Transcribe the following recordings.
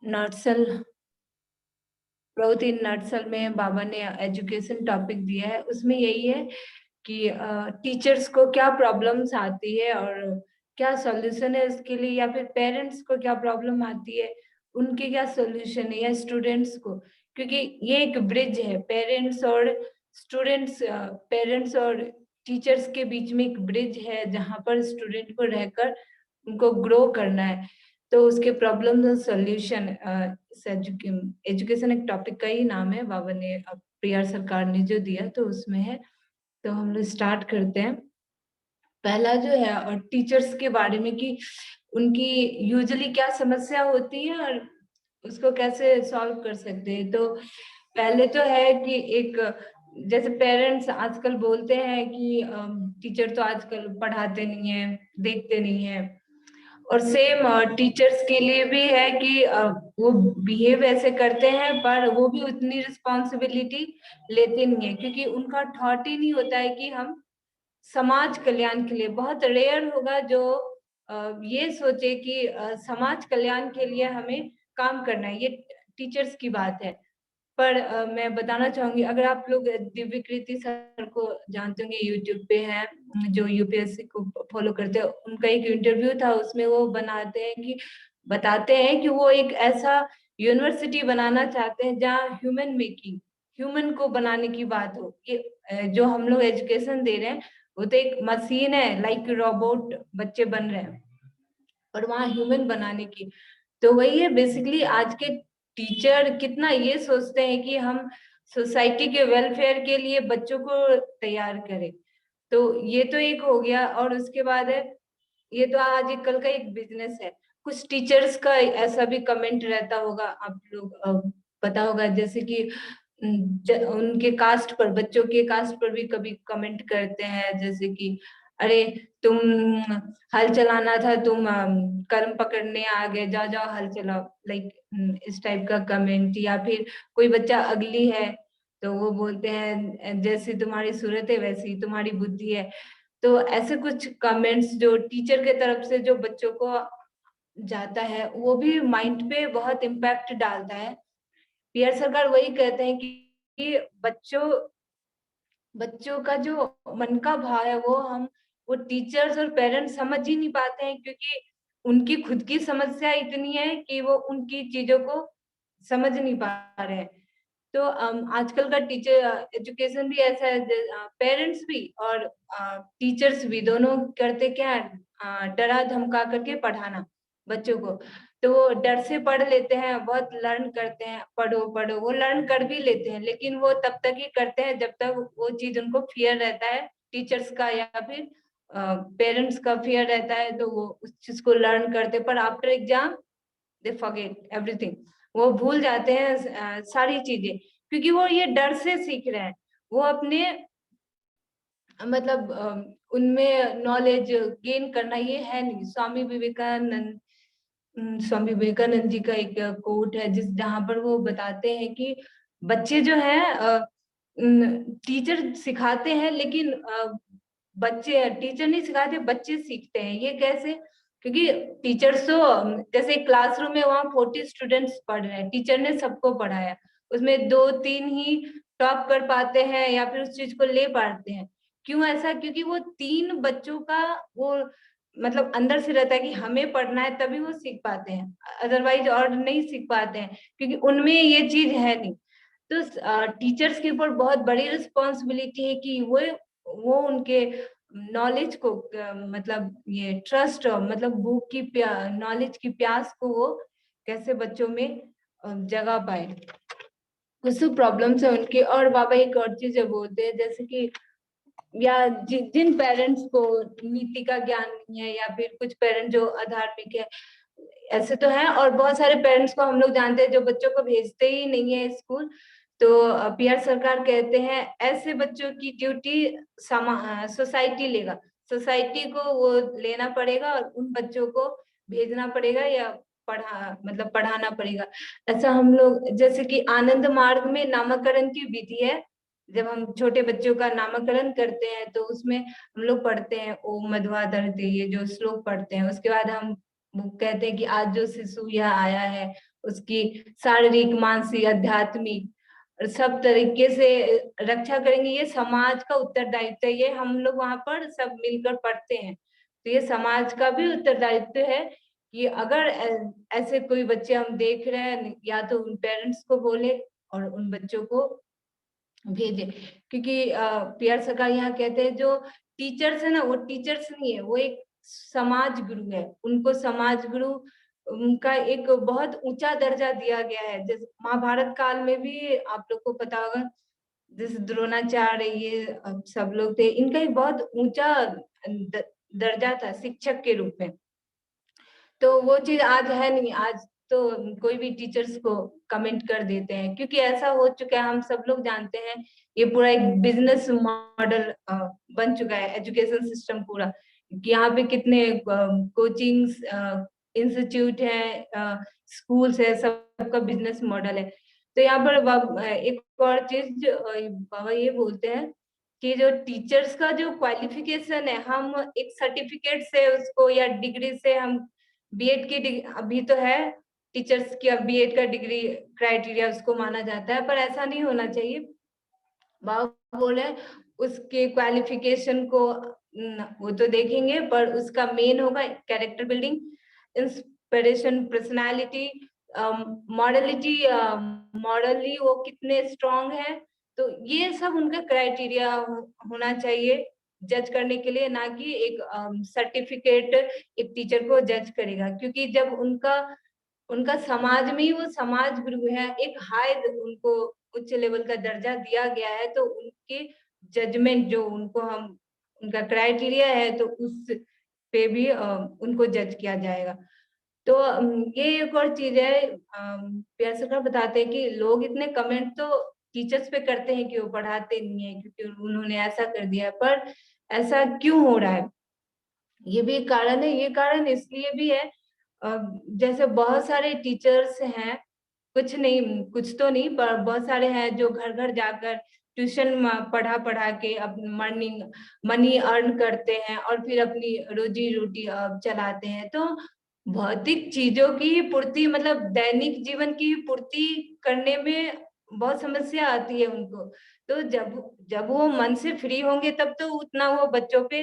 नर्सल बहुत ही नर्सल में बाबा ने एजुकेशन टॉपिक दिया है। उसमें यही है कि टीचर्स को क्या प्रॉब्लम्स आती है और क्या सॉल्यूशन है उसके लिए, या फिर पेरेंट्स को क्या प्रॉब्लम आती है उनके क्या सॉल्यूशन है, या स्टूडेंट्स को। क्योंकि ये एक ब्रिज है, पेरेंट्स और स्टूडेंट्स, पेरेंट्स और टीचर्स के बीच में एक ब्रिज है जहाँ पर स्टूडेंट को रहकर उनको ग्रो करना है। तो उसके प्रॉब्लम और सॉल्यूशन, एजुकेशन एक टॉपिक का ही नाम है, बाबा ने प्रिया सरकार ने जो दिया तो उसमें है। तो हम लोग स्टार्ट करते हैं। पहला जो है और टीचर्स के बारे में कि उनकी यूजुअली क्या समस्या होती है और उसको कैसे सॉल्व कर सकते हैं। तो पहले तो है कि एक, जैसे पेरेंट्स आजकल बोलते हैं कि टीचर तो आजकल पढ़ाते नहीं है, देखते नहीं है। और सेम टीचर्स के लिए भी है कि वो बिहेव ऐसे करते हैं पर वो भी उतनी रिस्पॉन्सिबिलिटी लेते नहीं है, क्योंकि उनका थॉट ही नहीं होता है कि हम समाज कल्याण के लिए, बहुत रेयर होगा जो ये सोचे कि समाज कल्याण के लिए हमें काम करना है। ये टीचर्स की बात है। पर मैं बताना चाहूंगी, अगर आप लोग दिव्यकृति सर को जानते होंगे, यूट्यूब पे हैं, जो यूपीएससी को फॉलो करते हैं, उनका एक इंटरव्यू था, उसमें वो बताते हैं कि वो एक ऐसा यूनिवर्सिटी बनाना चाहते हैं जहाँ ह्यूमन मेकिंग, ह्यूमन को बनाने की बात हो। ये जो हम लोग एजुकेशन दे रहे हैं वो तो एक मशीन है, लाइक रोबोट बच्चे बन रहे हैं, और वहाँ ह्यूमन बनाने की। तो वही है बेसिकली, आज के टीचर कितना ये सोचते हैं कि हम सोसाइटी के वेलफेयर के लिए बच्चों को तैयार करें। तो ये तो एक हो गया। और उसके बाद है, ये तो आज कल का एक बिजनेस है। कुछ टीचर्स का ऐसा भी कमेंट रहता होगा, आप लोग पता होगा, जैसे कि उनके कास्ट पर, बच्चों के कास्ट पर भी कभी कमेंट करते हैं, जैसे कि अरे तुम हल चलाना था, तुम कर्म पकड़ने आ गए, जाओ जाओ हल चलाओ, लाइक इस टाइप का कमेंट। या फिर कोई बच्चा अगली है तो वो बोलते हैं जैसी तुम्हारी सूरत है वैसी तुम्हारी बुद्धि है। तो ऐसे कुछ कमेंट्स जो टीचर के तरफ से जो बच्चों को जाता है वो भी माइंड पे बहुत इम्पैक्ट डालता है। पीआर सरकार वही कहते हैं कि बच्चों बच्चों का जो मन का भाव है वो टीचर्स और पेरेंट्स समझ ही नहीं पाते हैं, क्योंकि उनकी खुद की समस्या इतनी है कि वो उनकी चीजों को समझ नहीं पा रहे हैं। तो आजकल का टीचर एजुकेशन भी ऐसा है, पेरेंट्स भी और टीचर्स भी दोनों करते क्या है, डरा धमका करके पढ़ाना बच्चों को। तो वो डर से पढ़ लेते हैं, बहुत लर्न करते हैं, पढ़ो पढ़ो, वो लर्न कर भी लेते हैं, लेकिन वो तब तक ही करते हैं जब तक वो चीज उनको फियर रहता है, टीचर्स का या फिर पेरेंट्स का फियर रहता है, तो वो उस चीज को लर्न करते। पर after exam they forget everything, वो भूल जाते हैं सारी चीजें, क्योंकि वो ये डर से सीख रहे हैं। वो अपने मतलब उनमें नॉलेज गेन करना ये है नहीं। स्वामी विवेकानंद जी का एक कोट है जिस जहां पर वो बताते हैं कि बच्चे जो है टीचर सिखाते हैं, लेकिन बच्चे टीचर नहीं सिखाते, बच्चे सीखते हैं। ये कैसे? क्योंकि टीचर्स तो जैसे क्लासरूम में वहाँ 40 स्टूडेंट्स पढ़ रहे हैं, टीचर ने सबको पढ़ाया, उसमें दो तीन ही टॉप कर पाते हैं या फिर उस चीज को ले पाते हैं। क्यों ऐसा? क्योंकि वो तीन बच्चों का वो मतलब अंदर से रहता है कि हमें पढ़ना है, तभी वो सीख पाते हैं, अदरवाइज और नहीं सीख पाते हैं, क्योंकि उनमें ये चीज है नहीं। तो टीचर्स के ऊपर बहुत बड़ी रिस्पॉन्सिबिलिटी है कि वो उनके नॉलेज को मतलब ये ट्रस्ट, मतलब बुक की नॉलेज की प्यास को वो कैसे बच्चों में जगा पाए। कुछ तो प्रॉब्लम्स है उनके। और बाबा एक और चीज बोलते हैं, जैसे कि या जिन पेरेंट्स को नीति का ज्ञान नहीं है, या फिर कुछ पेरेंट्स जो अधार्मिक है, ऐसे तो हैं, और बहुत सारे पेरेंट्स को हम लोग जानते हैं जो बच्चों को भेजते ही नहीं है स्कूल। तो पीआर सरकार कहते हैं ऐसे बच्चों की ड्यूटी सोसाइटी लेगा, सोसाइटी को वो लेना पड़ेगा और उन बच्चों को भेजना पड़ेगा या पढ़ाना पड़ेगा। ऐसा हम लोग, जैसे कि आनंद मार्ग में नामकरण की विधि है, जब हम छोटे बच्चों का नामकरण करते हैं तो उसमें हम लोग पढ़ते हैं ओम मध्वा दधते, ये जो श्लोक पढ़ते हैं, उसके बाद हम वो कहते हैं कि आज जो शिशु यह आया है उसकी शारीरिक, मानसिक, आध्यात्मिक सब तरीके से रक्षा करेंगे। ये समाज का उत्तरदायित्व है, ये हम लोग वहां पर सब मिलकर पढ़ते हैं। तो ये समाज का भी उत्तरदायित्व है कि अगर ऐसे कोई बच्चे हम देख रहे हैं, या तो उन पेरेंट्स को बोले और उन बच्चों को भेजे। क्योंकि पीआर सरकार यहाँ कहते हैं जो टीचर्स है ना, वो टीचर्स नहीं है, वो एक समाज गुरु है। उनको समाज गुरु उनका एक बहुत ऊंचा दर्जा दिया गया है। जैसे महाभारत काल में भी आप लोग को पता होगा, जैसे द्रोणाचार्य, ये सब लोग थे, इनका एक बहुत ऊंचा दर्जा था शिक्षक के रूप में। तो वो चीज आज है नहीं। आज तो कोई भी टीचर्स को कमेंट कर देते हैं, क्योंकि ऐसा हो चुका है, हम सब लोग जानते हैं। ये पूरा एक बिजनेस मॉडल बन चुका है एजुकेशन सिस्टम पूरा, कि यहाँ पे कितने कोचिंग्स, इंस्टीट्यूट है, स्कूल्स है, सबका बिजनेस मॉडल है। तो यहाँ पर एक और चीज बाबा ये बोलते हैं कि जो टीचर्स का जो क्वालिफिकेशन है, हम एक सर्टिफिकेट से उसको या डिग्री से हम बीएड की अभी तो है टीचर्स की, अब बीएड का डिग्री क्राइटेरिया उसको माना जाता है, पर ऐसा नहीं होना चाहिए। बाबा बोले उसके क्वालिफिकेशन को वो तो देखेंगे, पर उसका मेन होगा character building, inspiration, personality, modality, मॉडली वो कितने स्ट्रांग है। तो ये सब उनका क्राइटेरिया होना चाहिए जज करने के लिए, ना कि एक सर्टिफिकेट एक टीचर को जज करेगा। क्योंकि जब उनका उनका समाज में ही वो समाज गुरु है, एक हाई उनको उच्च लेवल का दर्जा दिया गया है, तो उनके जजमेंट जो उनको हम उनका क्राइटेरिया है, तो उस पे भी उनको जज किया जाएगा। तो ये एक और चीज है। प्यार सरकार बताते हैं कि लोग इतने कमेंट तो टीचर्स पे करते हैं कि वो पढ़ाते नहीं है, क्योंकि उन्होंने ऐसा कर दिया है। पर ऐसा क्यों हो रहा है, ये भी एक कारण है। ये कारण इसलिए भी है, जैसे बहुत सारे टीचर्स हैं, कुछ नहीं, कुछ तो नहीं, पर बहुत सारे हैं जो घर घर जाकर ट्यूशन पढ़ा पढ़ा के अपनी मर्निंग मनी अर्न करते हैं और फिर अपनी रोजी रोटी चलाते हैं। तो भौतिक चीजों की पूर्ति, मतलब दैनिक जीवन की पूर्ति करने में बहुत समस्या आती है उनको। तो जब जब वो मन से फ्री होंगे, तब तो उतना वो बच्चों पे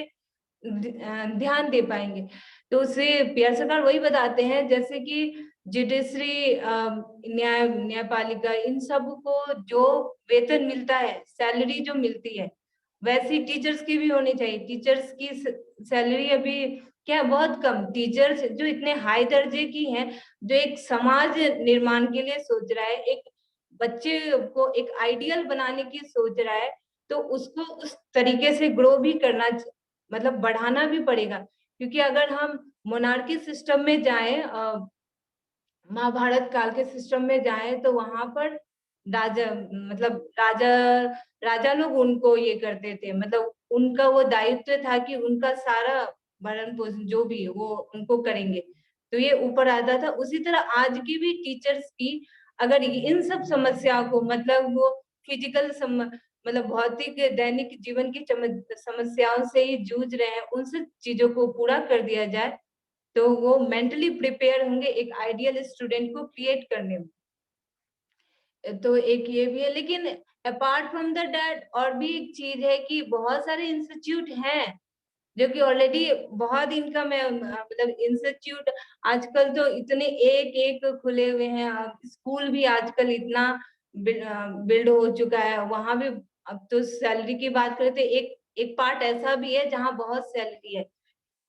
ध्यान दे पाएंगे। तो उससे पीआर सरकार वही बताते हैं, जैसे कि जुडिशरी, न्यायपालिका, इन सब को जो वेतन मिलता है, सैलरी जो मिलती है, वैसी टीचर्स की भी होनी चाहिए। टीचर्स की सैलरी अभी क्या है, बहुत कम। टीचर्स जो इतने हाई दर्जे की हैं, जो एक समाज निर्माण के लिए सोच रहा है, एक बच्चे को एक आइडियल बनाने की सोच रहा है, तो उसको उस तरीके से ग्रो भी करना, मतलब बढ़ाना भी पड़ेगा। क्योंकि अगर हम मोनार्की सिस्टम में जाएं, महाभारत काल के सिस्टम में जाएं, तो वहां पर राजा, मतलब राजा लोग उनको ये करते थे, मतलब उनका वो दायित्व था कि उनका सारा भरण पोषण जो भी है वो उनको करेंगे। तो ये ऊपर आता था। उसी तरह आज की भी टीचर्स की, अगर इन सब समस्याओं को, मतलब वो फिजिकल मतलब भौतिक दैनिक जीवन की समस्याओं से ही जूझ रहे हैं, उन सब चीजों को पूरा कर दिया जाए, तो वो मेंटली प्रिपेयर होंगे एक आइडियल स्टूडेंट को क्रिएट करने में। तो एक ये भी है। लेकिन अपार्ट फ्रॉम द डैट और भी एक चीज है कि बहुत सारे इंस्टीट्यूट हैं जो कि ऑलरेडी बहुत इनकम है, मतलब इंस्टीट्यूट आजकल तो इतने एक एक खुले हुए हैं। स्कूल भी आजकल इतना बिल्ड हो चुका है, वहां भी। अब तो सैलरी की बात करें तो एक एक पार्ट ऐसा भी है जहाँ बहुत सैलरी है।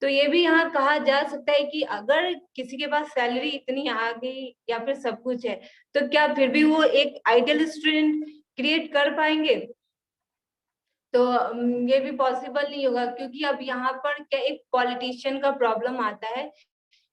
तो ये भी यहाँ कहा जा सकता है कि अगर किसी के पास सैलरी इतनी आ गई या फिर सब कुछ है, तो क्या फिर भी वो एक आइडियल स्टूडेंट क्रिएट कर पाएंगे? तो ये भी पॉसिबल नहीं होगा। क्योंकि अब यहाँ पर क्या, एक पॉलिटिशियन का प्रॉब्लम आता है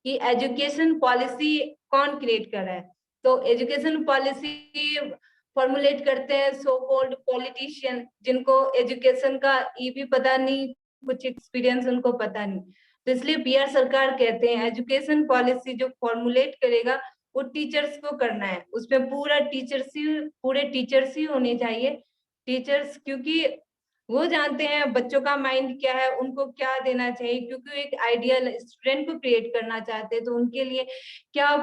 कि एजुकेशन पॉलिसी कौन क्रिएट कर रहा है। तो एजुकेशन पॉलिसी फॉर्मुलेट करते हैं सो कॉल्ड पॉलिटिशियन, जिनको एजुकेशन का ये भी पता नहीं, कुछ एक्सपीरियंस उनको पता नहीं। तो इसलिए पीआर सरकार कहते हैं एजुकेशन पॉलिसी जो फॉर्मुलेट करेगा वो टीचर्स को करना है, उसमें पूरे टीचर्स ही होने चाहिए। टीचर्स, क्योंकि वो जानते हैं बच्चों का माइंड क्या है, उनको क्या देना चाहिए। क्योंकि एक आइडियल स्टूडेंट को क्रिएट करना चाहते हैं, तो उनके लिए क्या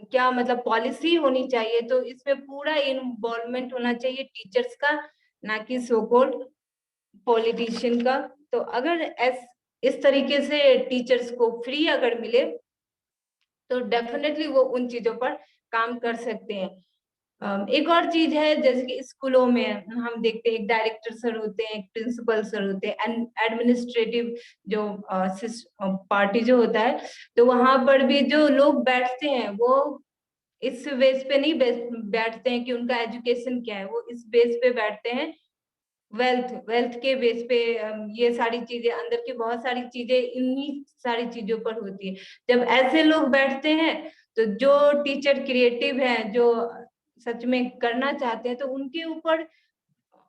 क्या मतलब पॉलिसी होनी चाहिए, तो इसमें पूरा इन्वॉल्वमेंट होना चाहिए टीचर्स का, ना कि सो कॉल्ड पॉलिटिशियन का। तो अगर इस तरीके से टीचर्स को फ्री अगर मिले तो डेफिनेटली वो उन चीजों पर काम कर सकते हैं। एक और चीज है, जैसे कि स्कूलों में हम देखते हैं एक डायरेक्टर सर होते हैं, एक प्रिंसिपल सर होते हैं, एडमिनिस्ट्रेटिव जो पार्टी जो होता है, तो वहां पर भी जो लोग बैठते हैं वो इस बेस पे नहीं बैठते हैं कि उनका एजुकेशन क्या है, वो इस बेस पे बैठते हैं वेल्थ वेल्थ के बेस पे। ये सारी चीजें अंदर की बहुत सारी चीजें इन्हीं सारी चीजों पर होती है। जब ऐसे लोग बैठते हैं तो जो टीचर क्रिएटिव हैं, जो सच में करना चाहते हैं, तो उनके ऊपर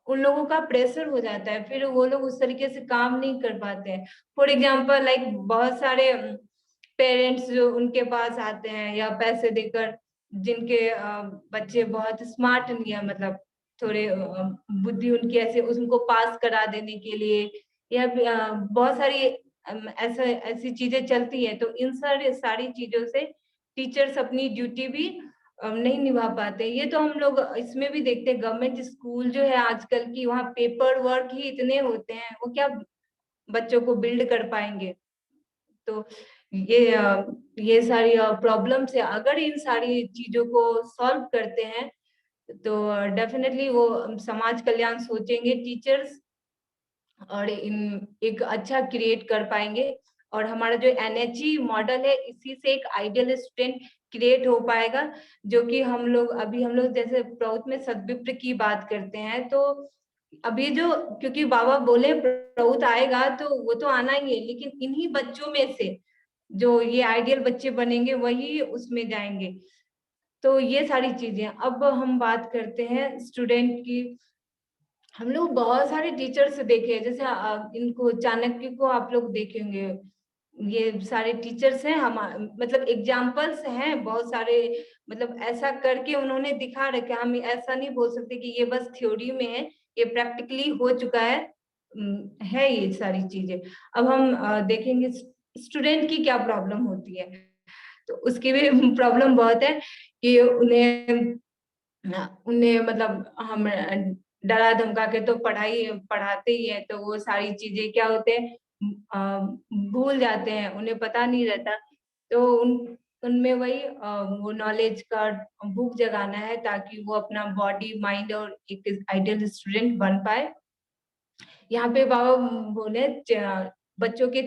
उन लोगों का प्रेशर हो जाता है, फिर वो लोग उस तरीके से काम नहीं कर पाते हैं। फॉर एग्जाम्पल लाइक बहुत सारे पेरेंट्स जो उनके पास आते हैं या पैसे देकर, जिनके बच्चे बहुत स्मार्ट नहीं है, मतलब थोड़े बुद्धि उनकी ऐसे उनको पास करा देने के लिए, या बहुत सारी ऐसा ऐसी चीजें चलती है, तो इन सारी सारी चीजों से टीचर्स अपनी ड्यूटी भी नहीं निभा पाते। ये तो हम लोग इसमें भी देखते हैं, गवर्नमेंट स्कूल जो है आजकल की, वहाँ पेपर वर्क ही इतने होते हैं, वो क्या बच्चों को बिल्ड कर पाएंगे। तो ये सारी प्रॉब्लम्स है, अगर इन सारी चीजों को सॉल्व करते हैं तो डेफिनेटली वो समाज कल्याण सोचेंगे टीचर्स, और इन एक अच्छा क्रिएट कर पाएंगे। और हमारा जो एनएचई मॉडल है, इसी से एक आइडियल स्टूडेंट क्रिएट हो पाएगा, जो कि हम लोग जैसे प्रउत में सदविप्र की बात करते हैं, तो अभी जो, क्योंकि बाबा बोले प्रउत आएगा, तो वो तो आना ही है, लेकिन इन्हीं बच्चों में से जो ये आइडियल बच्चे बनेंगे वही उसमें जाएंगे। तो ये सारी चीजें, अब हम बात करते हैं स्टूडेंट की। हम लोग बहुत सारे टीचर्स देखे हैं, जैसे इनको चाणक्य को आप लोग देखेंगे, ये सारे टीचर्स हैं हम, मतलब एग्जाम्पल्स हैं बहुत सारे, मतलब ऐसा करके उन्होंने दिखा रखा। हम ऐसा नहीं बोल सकते कि ये बस थ्योरी में है, ये प्रैक्टिकली हो चुका है। है ये सारी चीजें। अब हम देखेंगे स्टूडेंट की क्या प्रॉब्लम होती है, तो उसकी भी प्रॉब्लम बहुत है कि उन्हें उन्हें मतलब हम डरा धमका के तो पढ़ाई पढ़ाते ही है, तो वो सारी चीजें क्या होते हैं, भूल जाते हैं, उन्हें पता नहीं रहता। तो उनमें वही वो नॉलेज का भूख जगाना है, ताकि वो अपना बॉडी माइंड और एक आइडियल स्टूडेंट बन पाए। यहाँ पे बाबा बोले बच्चों के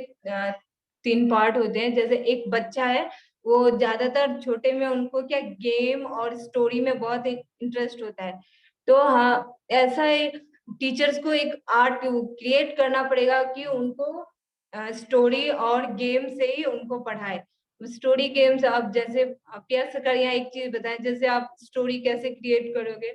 तीन पार्ट होते हैं। जैसे एक बच्चा है, वो ज्यादातर छोटे में उनको क्या गेम और स्टोरी में बहुत इंटरेस्ट होता है, तो हाँ ऐसा है, टीचर्स को एक आर्ट क्रिएट करना पड़ेगा कि उनको स्टोरी और गेम से ही उनको पढ़ाए। स्टोरी गेम्स, अब जैसे प्यार से कर यहाँ एक चीज बताएं, जैसे आप स्टोरी कैसे क्रिएट करोगे।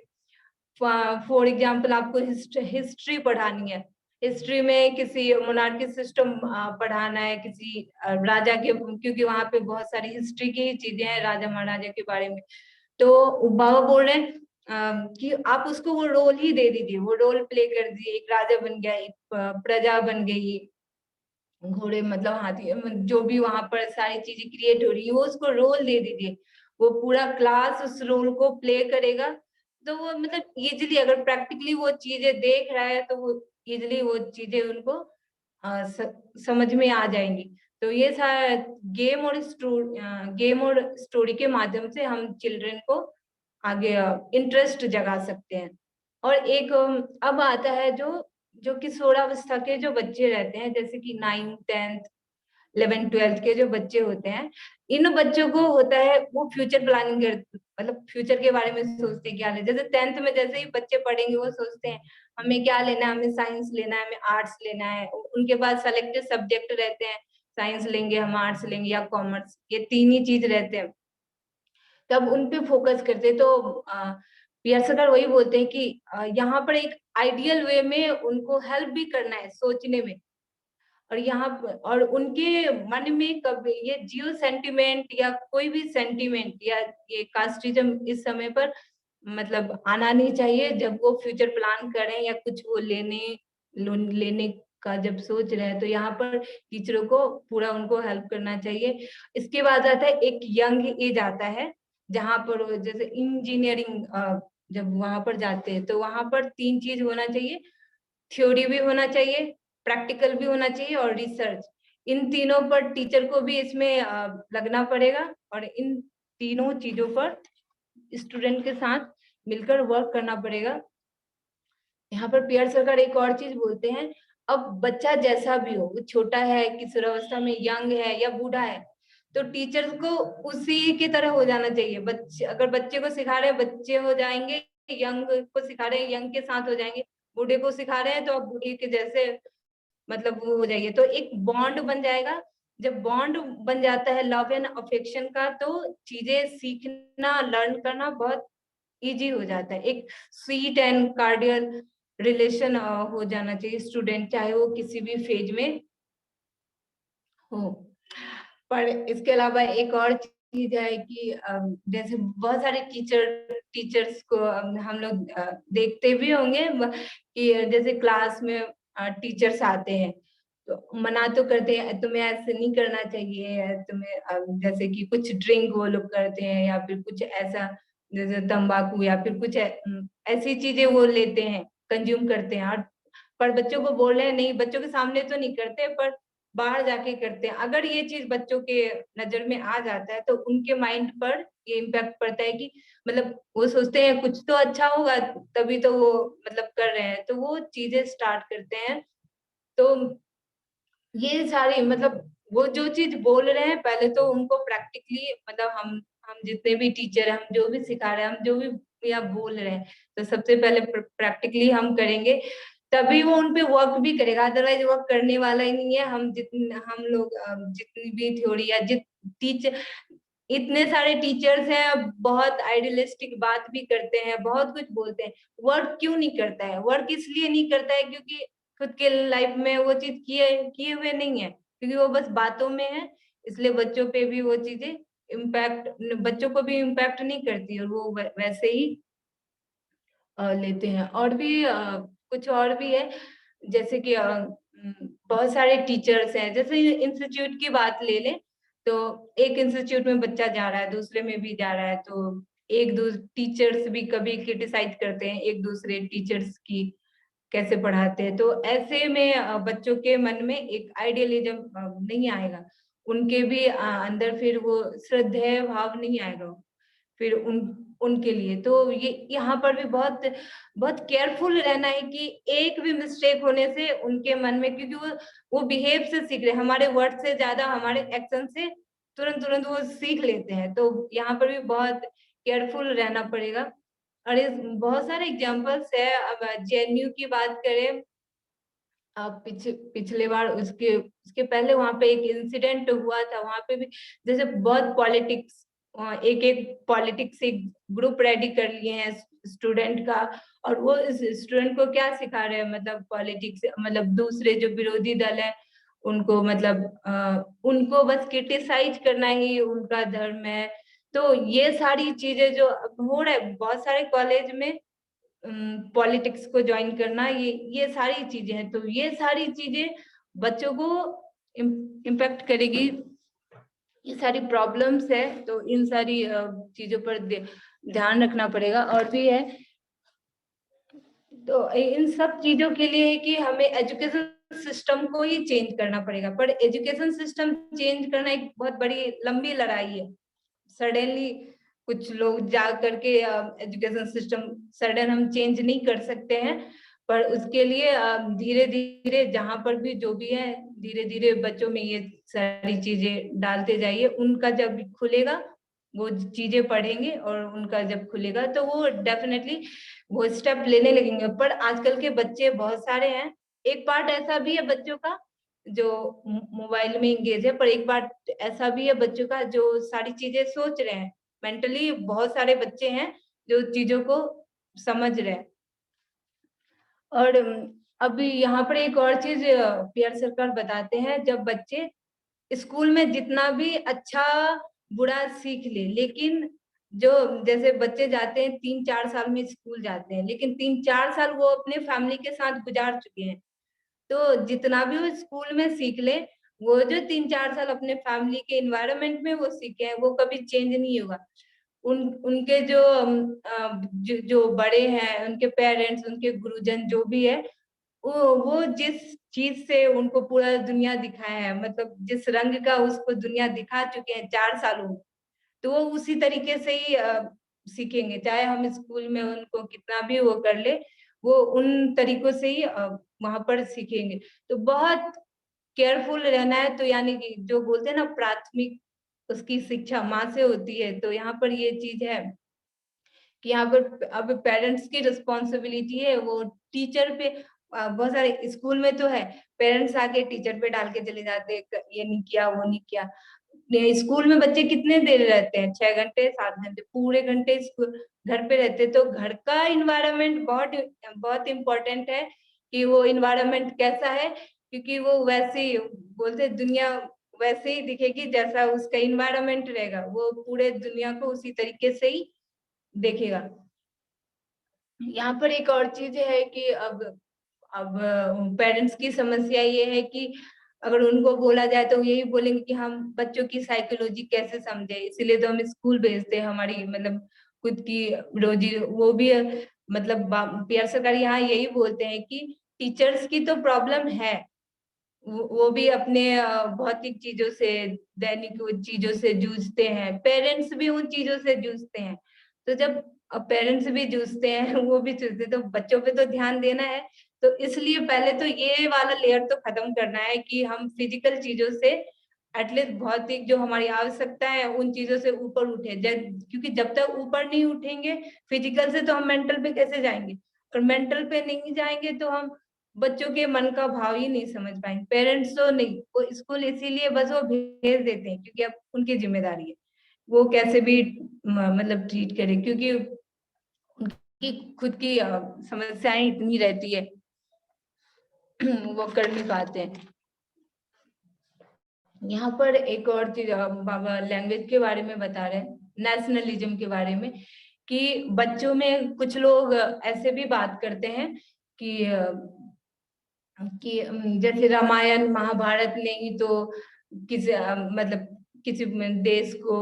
फॉर एग्जाम्पल आपको हिस्ट्री पढ़ानी है, हिस्ट्री में किसी मोनार्की सिस्टम पढ़ाना है, किसी राजा के, क्योंकि वहां पे बहुत सारी हिस्ट्री की चीजें हैं राजा महाराजा के बारे में। तो बाबा बोल रहे हैं कि आप उसको वो रोल ही दे दीजिए, वो रोल प्ले कर दीजिए, एक राजा बन गया, एक प्रजा बन गई, घोड़े मतलब हाथी, जो भी वहां पर सारी चीजें क्रिएट हो रही है, वो उसको रोल दे दीजिए, वो पूरा क्लास उस रोल को प्ले करेगा। तो वो मतलब इजिली, अगर प्रैक्टिकली वो चीजें देख रहा है, तो वो इजिली वो चीजें उनको समझ में आ जाएंगी। तो ये सारा गेम और स्टोरी के माध्यम से हम चिल्ड्रन को आगे इंटरेस्ट जगा सकते हैं। और एक अब आता है जो जो किशोरावस्था के जो बच्चे रहते हैं, जैसे कि 9th 10th 11th 12th के जो बच्चे होते हैं, इन बच्चों को होता है वो फ्यूचर प्लानिंग कर, मतलब फ्यूचर के बारे में सोचते हैं क्या ले, जैसे 10th में जैसे ही बच्चे पढ़ेंगे वो सोचते हैं हमें क्या लेना है, हमें साइंस लेना है, हमें आर्ट्स लेना है, उनके पास सेलेक्टेड सब्जेक्ट रहते हैं, साइंस लेंगे हम, आर्ट्स लेंगे या कॉमर्स, ये तीन ही चीज रहते हैं। तब उन पे फोकस करते हैं। तो पीयर सर वही बोलते हैं कि यहाँ पर एक आइडियल वे में उनको हेल्प भी करना है सोचने में, और यहाँ और उनके मन में कभी ये जियो सेंटिमेंट या कोई भी सेंटिमेंट या ये कास्टिज्म इस समय पर मतलब आना नहीं चाहिए, जब वो फ्यूचर प्लान करें या कुछ वो लेने का जब सोच रहे हैं, तो यहाँ पर टीचरों को पूरा उनको हेल्प करना चाहिए। इसके बाद आता है एक यंग एज आता है, जहाँ पर जैसे इंजीनियरिंग जब वहां पर जाते हैं तो वहां पर 3 चीज होना चाहिए, थ्योरी भी होना चाहिए, प्रैक्टिकल भी होना चाहिए और रिसर्च। इन तीनों पर टीचर को भी इसमें लगना पड़ेगा और इन तीनों चीजों पर स्टूडेंट के साथ मिलकर वर्क करना पड़ेगा। यहाँ पर पीआर सरकार एक और चीज बोलते हैं, अब बच्चा जैसा भी हो, वो छोटा है, किशोरावस्था में, यंग है या बूढ़ा है, तो टीचर को उसी की तरह हो जाना चाहिए। बच्चे अगर बच्चे को सिखा रहे हैं बच्चे हो जाएंगे, यंग को सिखा रहे हैं यंग के साथ हो जाएंगे, बूढ़े को सिखा रहे हैं तो अब बूढ़े के जैसे मतलब वो हो जाइए, तो एक बॉन्ड बन जाएगा। जब बॉन्ड बन जाता है लव एंड अफेक्शन का, तो चीजें सीखना लर्न करना बहुत इजी हो जाता है। एक स्वीट एंड कार्डियल रिलेशन हो जाना चाहिए स्टूडेंट, चाहे वो किसी भी फेज में हो। पर इसके अलावा एक और चीज है कि जैसे बहुत सारे टीचर्स को हम लोग देखते भी होंगे कि जैसे क्लास में टीचर्स आते हैं तो मना तो करते हैं, तुम्हें ऐसे नहीं करना चाहिए, तुम्हें जैसे कि कुछ ड्रिंक वो लोग करते हैं या फिर कुछ ऐसा जैसे तंबाकू या फिर कुछ ऐसी चीजें वो लेते हैं, कंज्यूम करते हैं। और पर बच्चों को बोल रहे हैं नहीं, बच्चों के सामने तो नहीं करते पर बाहर जाके करते हैं। अगर ये चीज बच्चों के नजर में आ जाता है तो उनके माइंड पर ये इम्पैक्ट पड़ता है कि मतलब वो सोचते हैं कुछ तो अच्छा होगा तभी तो वो मतलब कर रहे हैं, तो वो चीजें स्टार्ट करते हैं। तो ये सारी मतलब वो जो चीज बोल रहे हैं पहले तो उनको प्रैक्टिकली मतलब हम जितने भी टीचर हैं, हम जो भी सिखा रहे हैं, हम जो भी या बोल रहे हैं, तो सबसे पहले प्रैक्टिकली हम करेंगे तभी वो उनपे वर्क भी करेगा, अदरवाइज वर्क करने वाला ही नहीं है। हम लोग जितनी भी थ्योरी या जित टीचर इतने सारे टीचर्स हैं, बहुत आइडियलिस्टिक बात भी करते हैं, बहुत कुछ बोलते हैं, वर्क क्यों नहीं करता है? वर्क इसलिए नहीं करता है क्योंकि खुद के लाइफ में वो चीज किए किए हुए नहीं है, क्योंकि वो बस बातों में है। इसलिए बच्चों पे भी वो चीजें इम्पैक्ट, बच्चों को भी इम्पैक्ट नहीं करती और वो वैसे ही लेते हैं। और भी कुछ और भी है, जैसे कि बहुत सारे टीचर्स हैं, जैसे इंस्टीट्यूट की बात ले लें तो एक इंस्टीट्यूट में बच्चा जा रहा है, दूसरे में भी जा रहा है, तो एक दो टीचर्स भी कभी क्रिटिसाइज करते हैं एक दूसरे टीचर्स की कैसे पढ़ाते हैं, तो ऐसे में बच्चों के मन में एक आइडियलिज्म नहीं आएगा, उनके भी अंदर फिर वो श्रद्धेय भाव नहीं आएगा फिर उनके लिए। तो ये यहाँ पर भी बहुत बहुत केयरफुल रहना है कि एक भी मिस्टेक होने से उनके मन में, क्योंकि वो बिहेव से सीख रहे हैं, हमारे वर्ड से ज्यादा हमारे एक्शन से तुरंत तुरंत वो सीख लेते हैं, तो यहाँ पर भी बहुत केयरफुल रहना पड़ेगा। और इस बहुत सारे एग्जांपल्स है। अब जेएनयू की बात करें, पिछले बार उसके उसके पहले वहां पे एक इंसिडेंट हुआ था, वहां पे भी जैसे बहुत पॉलिटिक्स, एक एक पॉलिटिक्स एक ग्रुप रेडी कर लिए हैं स्टूडेंट का, और वो इस स्टूडेंट को क्या सिखा रहे हैं, मतलब पॉलिटिक्स मतलब दूसरे जो विरोधी दल है उनको मतलब उनको बस क्रिटिसाइज करना ही उनका धर्म है। तो ये सारी चीजें जो हो रहा है बहुत सारे कॉलेज में, पॉलिटिक्स को ज्वाइन करना, ये सारी चीजें हैं, तो ये सारी चीजें बच्चों को इम्पैक्ट करेगी। ये सारी प्रॉब्लम्स है, तो इन सारी चीजों पर ध्यान रखना पड़ेगा। और भी है, तो इन सब चीजों के लिए है कि हमें एजुकेशन सिस्टम को ही चेंज करना पड़ेगा, पर एजुकेशन सिस्टम चेंज करना एक बहुत बड़ी लंबी लड़ाई है। सडनली कुछ लोग जा करके एजुकेशन सिस्टम सडन हम चेंज नहीं कर सकते हैं, पर उसके लिए धीरे धीरे जहां पर भी जो भी है धीरे धीरे बच्चों में ये सारी चीजें डालते जाइए, उनका जब खुलेगा वो चीजें पढ़ेंगे और उनका जब खुलेगा तो वो डेफिनेटली वो स्टेप लेने लगेंगे। पर आजकल के बच्चे बहुत सारे हैं, एक पार्ट ऐसा भी है बच्चों का जो मोबाइल में इंगेज है, पर एक पार्ट ऐसा भी है बच्चों का जो सारी चीजें सोच रहे हैं, मेंटली बहुत सारे बच्चे हैं जो चीजों को समझ रहे हैं। और अभी यहाँ पर एक और चीज पीआर सरकार बताते हैं, जब बच्चे स्कूल में जितना भी अच्छा बुरा सीख ले, लेकिन जो जैसे बच्चे जाते हैं 3-4 साल में स्कूल जाते हैं, लेकिन 3-4 साल वो अपने फैमिली के साथ गुजार चुके हैं, तो जितना भी वो स्कूल में सीख ले, वो जो 3-4 साल अपने फैमिली के इन्वायरमेंट में वो सीखे हैं वो कभी चेंज नहीं होगा। उनके जो बड़े हैं, उनके पेरेंट्स, उनके गुरुजन जो भी है, वो जिस चीज से उनको पूरा दुनिया दिखाया है, मतलब जिस रंग का उसको दुनिया दिखा चुके हैं 4 सालों में, तो वो उसी तरीके से ही सीखेंगे। चाहे हम स्कूल में उनको कितना भी वो कर ले, वो उन तरीकों से ही वहां पर सीखेंगे। तो बहुत केयरफुल रहना है। तो यानी कि जो बोलते हैं ना, प्राथमिक उसकी शिक्षा माँ से होती है। तो यहाँ पर ये चीज है कि यहाँ पर अब पेरेंट्स की रिस्पॉन्सिबिलिटी है, वो टीचर पे बहुत सारे स्कूल में तो है, पेरेंट्स आके टीचर पे डाल के चले जाते हैं, ये नहीं किया, वो नहीं किया। स्कूल में बच्चे कितने देर रहते हैं? 6 घंटे, 7 घंटे, पूरे घंटे स्कूल घर पे रहते हैं। तो घर का इन्वायरमेंट बहुत बहुत इम्पोर्टेंट है कि वो इन्वायरमेंट कैसा है, क्योंकि वो वैसे ही बोलते हैं, दुनिया वैसे ही दिखेगी जैसा उसका इन्वायरमेंट रहेगा, वो पूरे दुनिया को उसी तरीके से ही देखेगा। यहाँ पर एक और चीज है कि अब पेरेंट्स की समस्या ये है कि अगर उनको बोला जाए तो यही बोलेंगे कि हम बच्चों की साइकोलॉजी कैसे समझे, इसीलिए तो हम स्कूल भेजते हैं, हमारी मतलब खुद की रोजी वो भी मतलब बिहार सरकार यहाँ यही बोलते हैं कि टीचर्स की तो प्रॉब्लम है, वो भी अपने भौतिक चीजों से, दैनिक चीजों से जूझते हैं, पेरेंट्स भी उन चीजों से जूझते हैं। तो जब पेरेंट्स भी जूझते हैं, वो भी जूझते, तो बच्चों पे तो ध्यान देना है। तो इसलिए पहले तो ये वाला लेयर तो खत्म करना है कि हम फिजिकल चीजों से, एटलीस्ट भौतिक जो हमारी आवश्यकता है उन चीजों से ऊपर उठे। क्योंकि जब तक ऊपर नहीं उठेंगे फिजिकल से, तो हम मेंटल पे कैसे जाएंगे? और मेंटल पे नहीं जाएंगे तो हम बच्चों के मन का भाव ही नहीं समझ पाएंगे। पेरेंट्स तो नहीं, वो स्कूल इसीलिए बस वो भेज देते हैं क्योंकि अब उनकी जिम्मेदारी है, वो कैसे भी मतलब ट्रीट करें, क्योंकि उनकी खुद की समस्याएं इतनी रहती है, वो कर नहीं पाते हैं। यहाँ पर एक और चीज बाबा लैंग्वेज के बारे में बता रहे हैं, नेशनलिज्म के बारे में, कि बच्चों में कुछ लोग ऐसे भी बात करते हैं कि जैसे रामायण महाभारत ने ही तो किसी मतलब किसी देश को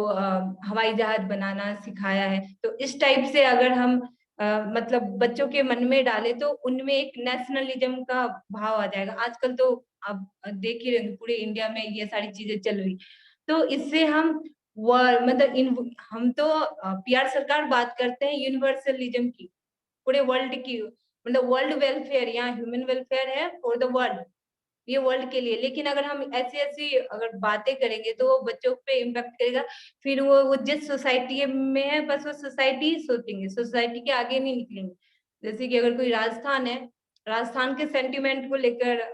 हवाई जहाज बनाना सिखाया है। तो इस टाइप से अगर हम मतलब बच्चों के मन में डाले तो उनमें एक नेशनलिज्म का भाव आ जाएगा। आजकल तो आप देख ही रहे पूरे इंडिया में ये सारी चीजें चल रही। तो इससे हम मतलब हम तो पीआर सरकार बात करते हैं यूनिवर्सलिज्म की, पूरे वर्ल्ड की, मतलब वर्ल्ड वेलफेयर, यहाँ ह्यूमन वेलफेयर है फॉर द वर्ल्ड, ये वर्ल्ड के लिए। लेकिन अगर हम ऐसी ऐसी अगर बातें करेंगे तो वो बच्चों पे इम्पैक्ट करेगा। फिर वो जिस सोसाइटी में है बस वो सोसाइटी ही सोचेंगे, सोसाइटी के आगे नहीं निकलेंगे। जैसे कि अगर कोई राजस्थान है, राजस्थान के सेंटिमेंट को लेकर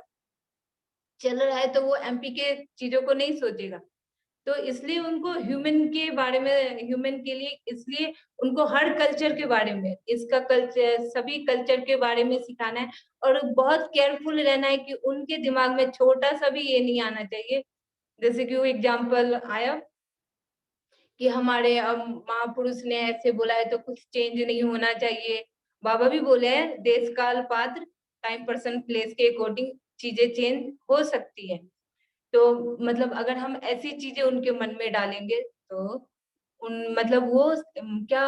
चल रहा है, तो वो एमपी के चीजों को नहीं सोचेगा। तो इसलिए उनको ह्यूमन के बारे में, ह्यूमन के लिए, इसलिए उनको हर कल्चर के बारे में, इसका कल्चर, सभी कल्चर के बारे में सिखाना है। और बहुत केयरफुल रहना है कि उनके दिमाग में छोटा सा भी ये नहीं आना चाहिए। जैसे कि वो एग्जाम्पल आया कि हमारे महापुरुष ने ऐसे बोला है तो कुछ चेंज नहीं होना चाहिए। बाबा भी बोले हैं, देश काल पात्र टाइम पर्सन प्लेस के अकॉर्डिंग चीजें चेंज हो सकती है। तो मतलब अगर हम ऐसी चीजें उनके मन में डालेंगे तो उन मतलब वो क्या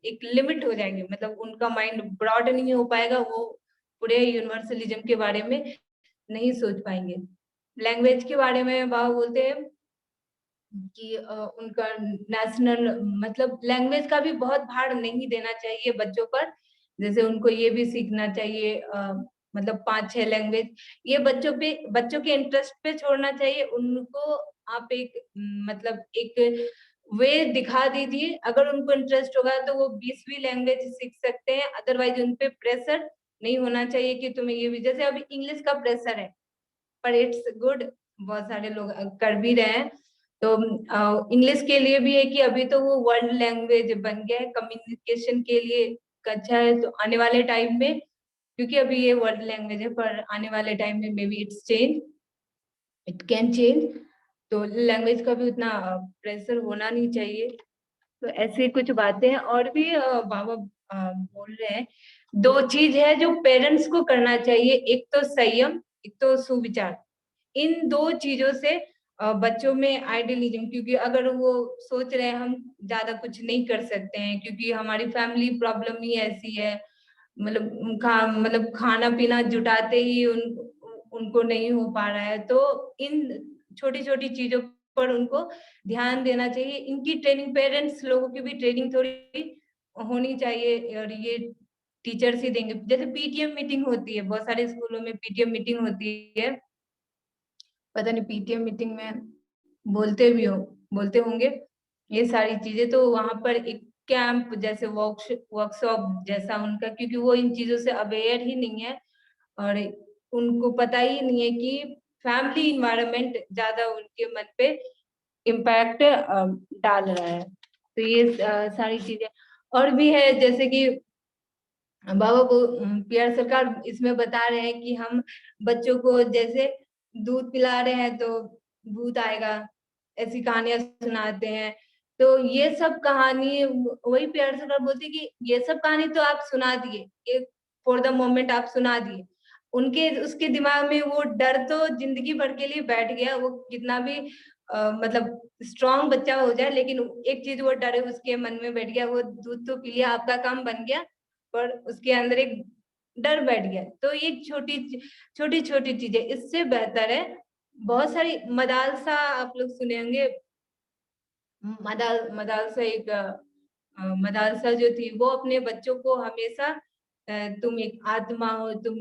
एक लिमिट हो जाएंगे, मतलब उनका माइंड ब्रॉड नहीं हो पाएगा, वो पूरे यूनिवर्सलिज्म के बारे में नहीं सोच पाएंगे। लैंग्वेज के बारे में बाबा बोलते हैं कि उनका नेशनल मतलब लैंग्वेज का भी बहुत भार नहीं देना चाहिए बच्चों पर। जैसे उनको ये भी सीखना चाहिए मतलब 5-6 लैंग्वेज, ये बच्चों के इंटरेस्ट पे छोड़ना चाहिए उनको। आप एक मतलब एक वे दिखा दीजिए, अगर उनको इंटरेस्ट होगा तो वो 20वीं लैंग्वेज सीख सकते हैं। अदरवाइज उन पे प्रेशर नहीं होना चाहिए कि तुम्हें ये भी, जैसे अभी इंग्लिश का प्रेशर है, पर इट्स गुड, बहुत सारे लोग कर भी रहे हैं। तो इंग्लिश के लिए भी है कि अभी तो वो वर्ल्ड लैंग्वेज बन गया है कम्युनिकेशन के लिए, अच्छा है। तो आने वाले टाइम में, क्योंकि अभी ये वर्ल्ड लैंग्वेज है, पर आने वाले टाइम में may be it's change, it can change. तो लैंग्वेज का भी उतना प्रेशर होना नहीं चाहिए। तो ऐसी कुछ बातें हैं। और भी बाबा बोल रहे हैं, दो चीज है जो पेरेंट्स को करना चाहिए, एक तो संयम, एक तो सुविचार। इन दो चीजों से बच्चों में आइडियलिज्म, क्योंकि अगर वो सोच रहे हैं हम ज्यादा कुछ नहीं कर सकते हैं क्योंकि हमारी फैमिली प्रॉब्लम ही ऐसी है, मतलब खाना पीना जुटाते ही उनको नहीं हो पा रहा है, तो इन छोटी छोटी चीजों पर उनको ध्यान देना चाहिए। इनकी ट्रेनिंग पेरेंट्स लोगों की भी ट्रेनिंग थोड़ी होनी चाहिए, और ये टीचर्स ही देंगे। जैसे पीटीएम मीटिंग होती है, बहुत सारे स्कूलों में पीटीएम मीटिंग होती है, पता नहीं पीटीएम मीटिंग में बोलते होंगे ये सारी चीजें। तो वहां पर एक कैंप जैसे वर्कशॉप जैसा उनका, क्योंकि वो इन चीजों से अवेयर ही नहीं है और उनको पता ही नहीं है कि फैमिली इन्वायरमेंट ज्यादा उनके मन पे इम्पैक्ट डाल रहा है। तो ये सारी चीजें और भी है, जैसे कि बाबा पीआर सरकार इसमें बता रहे हैं कि हम बच्चों को जैसे दूध पिला रहे हैं तो भूत आएगा, ऐसी कहानियां सुनाते हैं। तो ये सब कहानी वही पीआर सरकार बोलती है कि ये सब कहानी तो आप सुना दिए, ये फॉर द मोमेंट आप सुना दिए, उनके उसके दिमाग में वो डर तो जिंदगी भर के लिए बैठ गया। वो कितना भी मतलब स्ट्रांग बच्चा हो जाए, लेकिन एक चीज वो डर है उसके मन में बैठ गया, वो दूध तो पी लिया, आपका काम बन गया, पर उसके अंदर एक डर बैठ गया। तो ये छोटी छोटी चीजें, इससे बेहतर है बहुत सारी मदालसा, आप लोग सुने होंगे, मदालसा एक मदालसा जो थी वो अपने बच्चों को हमेशा तुम एक आत्मा हो, तुम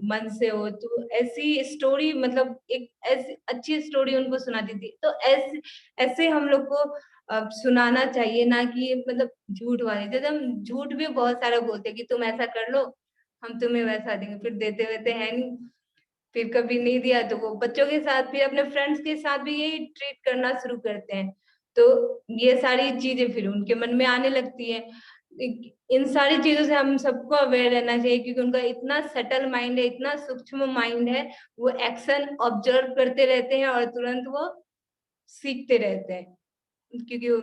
मन से हो, तो ऐसी स्टोरी, मतलब एक ऐसी अच्छी स्टोरी उनको सुनाती थी। तो ऐसे ऐसे हम लोग को सुनाना चाहिए, ना कि मतलब झूठ वाले। जैसे हम झूठ भी बहुत सारा बोलते हैं कि तुम ऐसा कर लो, हम तुम्हें वैसा देंगे, फिर देते वेते हैं नहीं, फिर कभी नहीं दिया तो वो बच्चों के साथ फिर अपने फ्रेंड्स के साथ भी यही ट्रीट करना शुरू करते हैं। तो ये सारी चीजें फिर उनके मन में आने लगती है। इन सारी चीजों से हम सबको अवेयर रहना चाहिए, क्योंकि उनका इतना सटल माइंड है, इतना सूक्ष्म माइंड है, वो एक्शन ऑब्जर्व करते रहते हैं और तुरंत वो सीखते रहते हैं, क्योंकि वो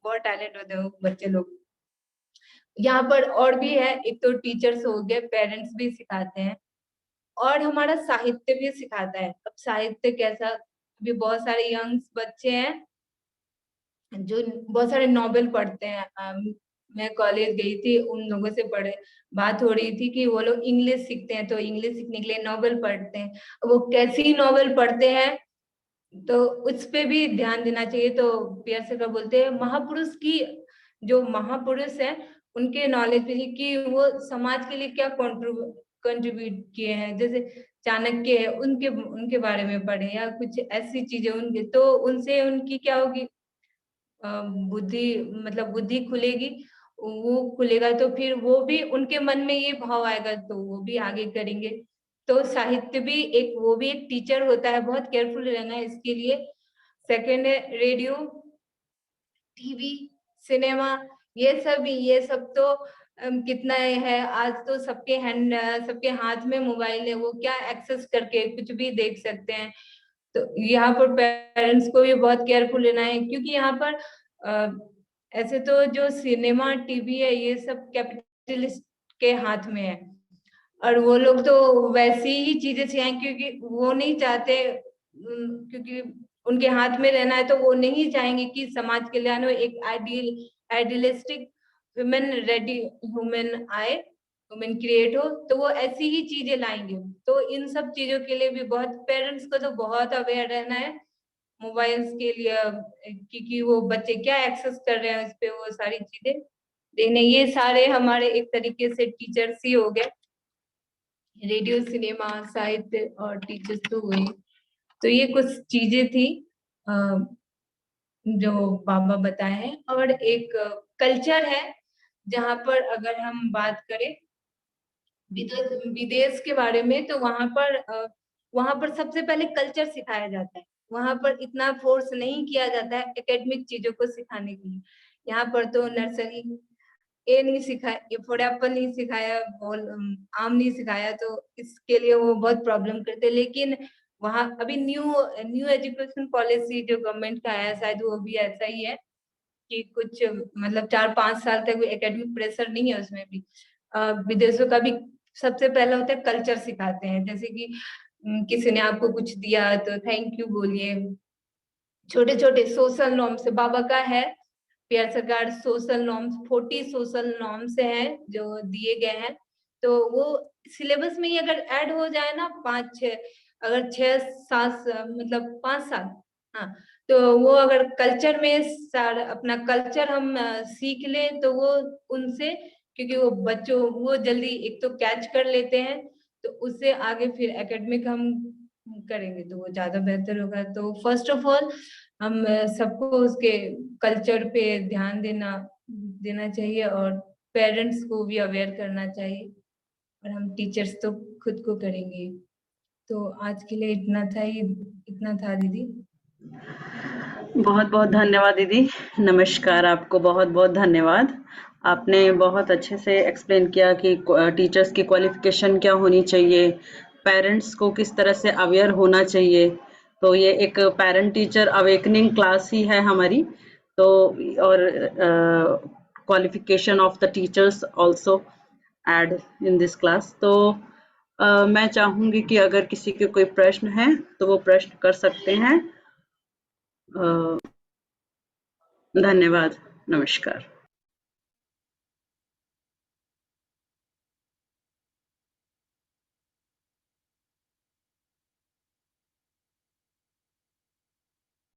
बहुत टैलेंट होते हैं वो बच्चे लोग। यहाँ पर और भी है, एक तो टीचर्स हो गए, पेरेंट्स भी सिखाते हैं, और हमारा साहित्य भी सिखाता है। अब साहित्य कैसा, अभी बहुत सारे यंग्स बच्चे हैं जो बहुत सारे नॉवेल पढ़ते हैं। मैं कॉलेज गई थी, उन लोगों से पढ़े बात हो रही थी कि वो लोग इंग्लिश सीखते हैं, तो इंग्लिश सीखने के लिए नॉवेल पढ़ते हैं। वो कैसी नॉवेल पढ़ते हैं, तो उस पे भी ध्यान देना चाहिए। तो पियर से का बोलते हैं महापुरुष की, जो महापुरुष है उनके नॉलेज पे कि वो समाज के लिए क्या कंट्रीब्यूट किए हैं, जैसे चाणक्य है, उनके उनके बारे में पढ़े, या कुछ ऐसी चीजें उनके, तो उनसे उनकी क्या होगी, बुद्धि, मतलब बुद्धि खुलेगी, वो खुलेगा तो फिर वो भी उनके मन में ये भाव आएगा तो वो भी आगे करेंगे। तो साहित्य भी एक, वो भी एक टीचर होता है, बहुत केयरफुल रहना है इसके लिए। सेकंड है रेडियो, टीवी, सिनेमा, ये सब तो कितना है आज तो सबके हाथ में मोबाइल है, वो क्या एक्सेस करके कुछ भी देख सकते हैं। तो यहाँ पर पेरेंट्स को भी बहुत केयरफुल रहना है, क्योंकि यहाँ पर अ, ऐसे तो जो सिनेमा टीवी है ये सब कैपिटलिस्ट के हाथ में है, और वो लोग तो वैसी ही चीजें सिखाएंगे, क्योंकि वो नहीं चाहते, क्योंकि उनके हाथ में रहना है, तो वो नहीं चाहेंगे कि समाज कल्याण में एक आइडियलिस्टिक ह्यूमन रेडी ह्यूमन आए, ह्यूमन क्रिएट हो, तो वो ऐसी ही चीजें लाएंगे। तो इन सब चीजों के लिए भी बहुत पेरेंट्स को तो बहुत अवेयर रहना है मोबाइल्स के लिए, क्योंकि वो बच्चे क्या एक्सेस कर रहे हैं उस पे, वो सारी चीजें देखने। ये सारे हमारे एक तरीके से टीचर्स ही हो गए, रेडियो, सिनेमा, साहित्य और टीचर्स तो हुए। तो ये कुछ चीजें थी अ, जो बाबा बताए हैं। और एक कल्चर है, जहाँ पर अगर हम बात करें विदेश के बारे में, तो वहां पर सबसे पहले कल्चर सिखाया जाता है। वहां पर इतना फोर्स नहीं किया जाता है एकेडमिक चीजों को सिखाने के लिए। यहाँ पर तो नर्सरी, ए नहीं सिखाया, ए फॉर एप्पल नहीं सिखाया, आम नहीं सिखाया, तो इसके लिए वो बहुत प्रॉब्लम करते। लेकिन वहाँ अभी न्यू न्यू एजुकेशन पॉलिसी जो गवर्नमेंट का है, शायद वो भी ऐसा ही है कि कुछ मतलब 4-5 साल तक एकेडमिक प्रेशर नहीं है उसमें भी। विदेशों का भी सबसे पहला होता है कल्चर सिखाते हैं, जैसे कि किसी ने आपको कुछ दिया तो थैंक यू बोलिए। छोटे छोटे सोशल नॉर्म्स बाबा का है, बिहार सरकार सोशल नॉर्म्स 40 सोशल नॉर्म्स है जो दिए गए हैं, तो वो सिलेबस में ही अगर ऐड हो जाए ना 5-6, अगर 6-7 मतलब 5 साल, हाँ, तो वो अगर कल्चर में सारा अपना कल्चर हम सीख लें तो वो उनसे, क्योंकि वो बच्चों वो जल्दी एक तो कैच कर लेते हैं, तो उससे आगे फिर एकेडमिक हम करेंगे तो वो ज्यादा बेहतर होगा। तो फर्स्ट ऑफ ऑल हम सबको उसके कल्चर पे ध्यान देना देना चाहिए, और पेरेंट्स को भी अवेयर करना चाहिए, और हम टीचर्स तो खुद को करेंगे। तो आज के लिए इतना था दीदी। बहुत बहुत धन्यवाद दीदी। नमस्कार, आपको बहुत बहुत धन्यवाद। आपने बहुत अच्छे से एक्सप्लेन किया कि टीचर्स की क्वालिफिकेशन क्या होनी चाहिए, पेरेंट्स को किस तरह से अवेयर होना चाहिए। तो ये एक पेरेंट टीचर अवेकनिंग क्लास ही है हमारी। तो और qualification of the teachers also add in this class. तो मैं चाहूंगी कि अगर किसी के कोई प्रश्न है तो वो प्रश्न कर सकते हैं। धन्यवाद। नमस्कार।